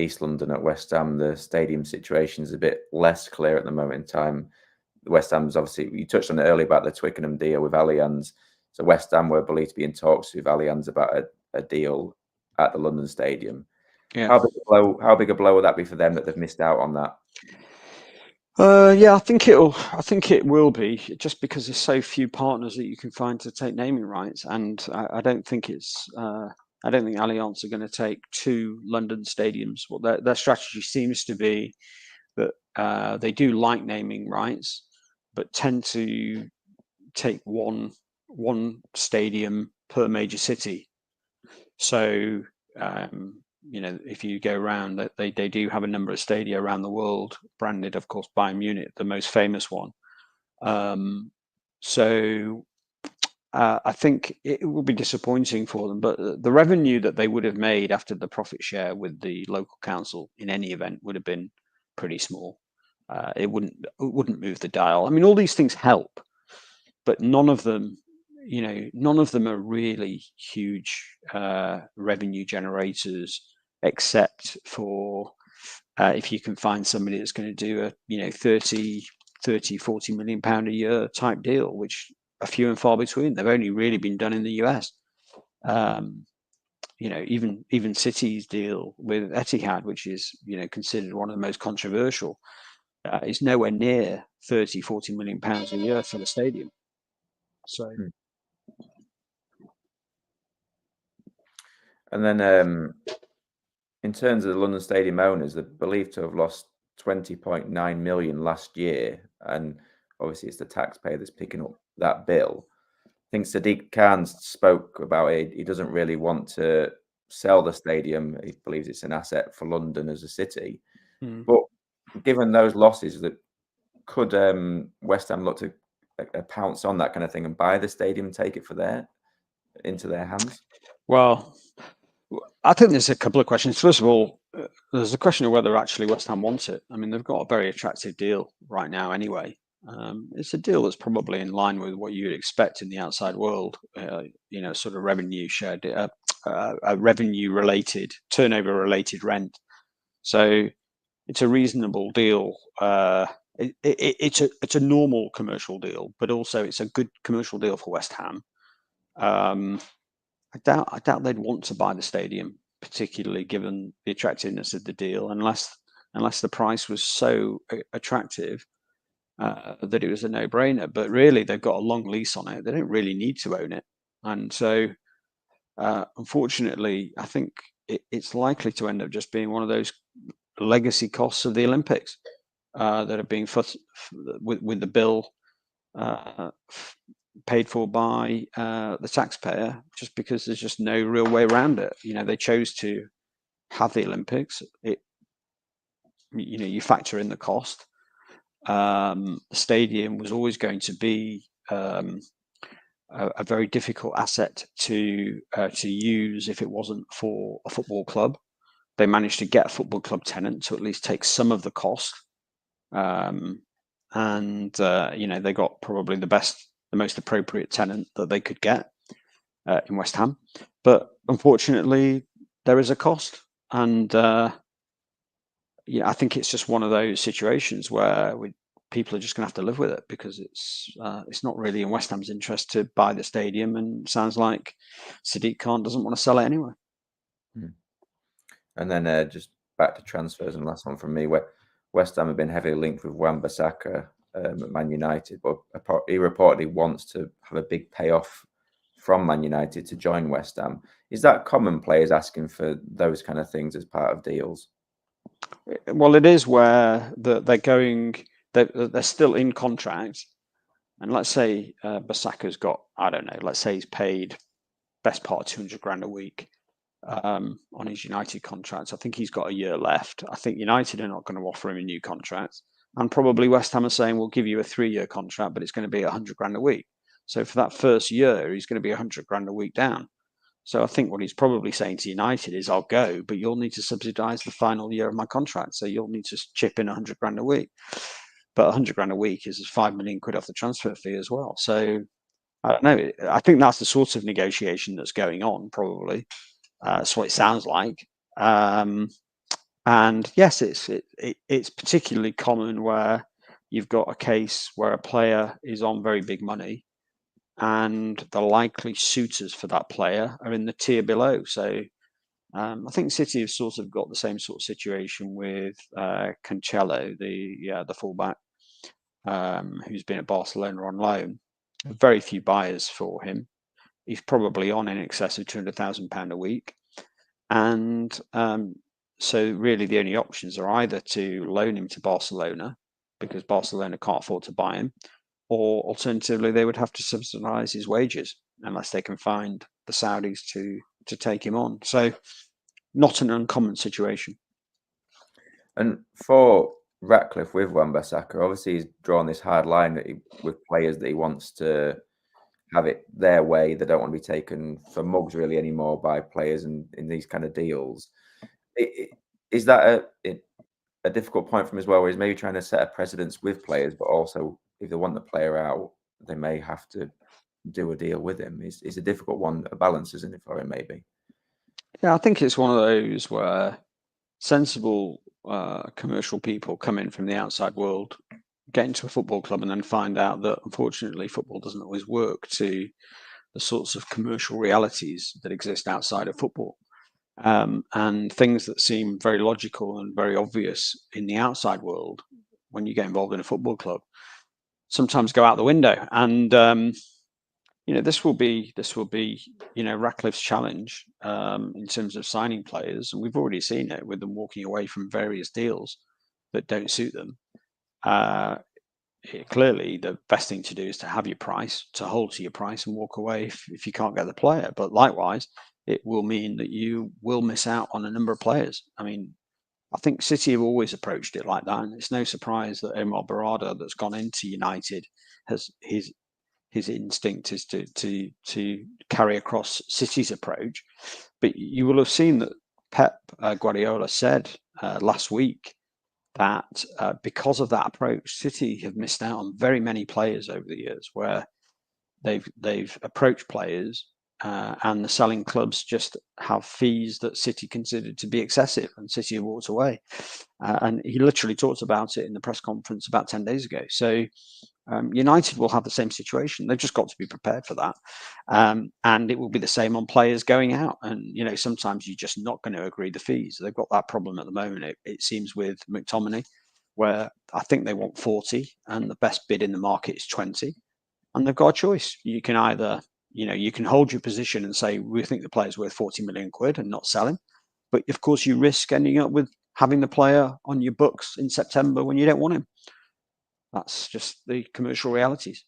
East London at West Ham, the stadium situation is a bit less clear at the moment in time. West Ham's obviously, you touched on it earlier about the Twickenham deal with Allianz. So West Ham were believed to be in talks with Allianz about a deal at the London Stadium. Yeah. How big a blow would that be for them that they've missed out on that? Yeah, I think it will be, just because there's so few partners that you can find to take naming rights, and I don't think Allianz are going to take 2 London stadiums. Well, their strategy seems to be that they do like naming rights, but tend to take one stadium per major city. So if you go around, they do have a number of stadia around the world, branded, of course, Bayern Munich, the most famous one. So I think it will be disappointing for them, but the revenue that they would have made after the profit share with the local council in any event would have been pretty small. It wouldn't move the dial. I mean, all these things help, but none of them are really huge revenue generators, except for if you can find somebody that's going to do a 30, 40 million pound a year type deal, which are few and far between. They've only really been done in the US. Even City's deal with Etihad, which is considered one of the most controversial, is nowhere near 30, 40 million pounds a year for the stadium. So. And then in terms of the London Stadium owners, they're believed to have lost 20.9 million last year, and obviously it's the taxpayer that's picking up that bill. I think Sadiq Khan spoke about it. He doesn't really want to sell the stadium. He believes it's an asset for London as a city. But given those losses, that could West Ham look to pounce on that kind of thing and buy the stadium, take it into their hands? Well, I think there's a couple of questions. First of all, there's a question of whether actually West Ham wants it. I mean, they've got a very attractive deal right now anyway. It's a deal that's probably in line with what you'd expect in the outside world, sort of revenue shared, a revenue-related, turnover-related rent. So it's a reasonable deal. It's a normal commercial deal, but also it's a good commercial deal for West Ham. I doubt they'd want to buy the stadium, particularly given the attractiveness of the deal, unless the price was so attractive that it was a no-brainer. But really, they've got a long lease on it. They don't really need to own it. And so, unfortunately, I think it's likely to end up just being one of those legacy costs of the Olympics that are being with the bill paid for by the taxpayer, just because there's just no real way around it. They chose to have the Olympics. You factor in the cost. The stadium was always going to be a very difficult asset to use if it wasn't for a football club. They managed to get a football club tenant to at least take some of the cost, and they got probably the most appropriate tenant that they could get in West Ham. But unfortunately, there is a cost, and I think it's just one of those situations where people are just going to have to live with it, because it's not really in West Ham's interest to buy the stadium, and sounds like Sadiq Khan doesn't want to sell it anyway. And then just back to transfers, and last one from me, where West Ham have been heavily linked with Wan-Bissaka at Man United, but he reportedly wants to have a big payoff from Man United to join West Ham. Is that common, players asking for those kind of things as part of deals? Well, it is where they're still in contract, and let's say Bissaka's got, I don't know, let's say he's paid best part of 200 grand a week on his United contract. I think he's got a year left. I think United are not going to offer him a new contract, and probably West Ham are saying, we'll give you a 3-year contract, but it's going to be 100 grand a week. So for that first year, he's going to be 100 grand a week down. So I think what he's probably saying to United is, I'll go, but you'll need to subsidise the final year of my contract. So you'll need to chip in 100 grand a week. But 100 grand a week is 5 million quid off the transfer fee as well. So I don't know. I think that's the sort of negotiation that's going on, probably. That's what it sounds like. And yes, it's particularly common where you've got a case where a player is on very big money, and the likely suitors for that player are in the tier below. So I think City have sort of got the same sort of situation with Cancelo, the fullback, who's been at Barcelona on loan. Very few buyers for him. He's probably on in excess of £200,000 a week, and so really the only options are either to loan him to Barcelona because Barcelona can't afford to buy him, or alternatively they would have to subsidise his wages unless they can find the Saudis to take him on. So not an uncommon situation. And for Ratcliffe with Wan-Bissaka, obviously he's drawn this hard line with players that he wants to have it their way. They don't want to be taken for mugs really anymore by players in these kind of deals. Is that a difficult point for him as well, where he's maybe trying to set a precedence with players, but also if they want the player out, they may have to do a deal with him? It's a difficult one, a balance, isn't it, for him maybe? Yeah, I think it's one of those where sensible commercial people come in from the outside world, get into a football club, and then find out that unfortunately football doesn't always work to the sorts of commercial realities that exist outside of football. And things that seem very logical and very obvious in the outside world, when you get involved in a football club, sometimes go out the window. And this will be Ratcliffe's challenge in terms of signing players, and we've already seen it with them walking away from various deals that don't suit them. Clearly, the best thing to do is to have your price, to hold to your price, and walk away if you can't get the player. But likewise, it will mean that you will miss out on a number of players. I mean, I think City have always approached it like that, and it's no surprise that Omar Barada, that's gone into United, has his instinct is to carry across City's approach. But you will have seen that Pep Guardiola said last week that because of that approach, City have missed out on very many players over the years, where they've approached players and the selling clubs just have fees that City considered to be excessive, and City have walked away. And he literally talked about it in the press conference about 10 days ago. So United will have the same situation. They've just got to be prepared for that. And it will be the same on players going out. And, sometimes you're just not going to agree the fees. They've got that problem at the moment, it seems, with McTominay, where I think they want 40 and the best bid in the market is 20. And they've got a choice. You can either, you can hold your position and say, we think the player's worth 40 million quid and not sell him. But of course, you risk ending up with having the player on your books in September when you don't want him. That's just the commercial realities.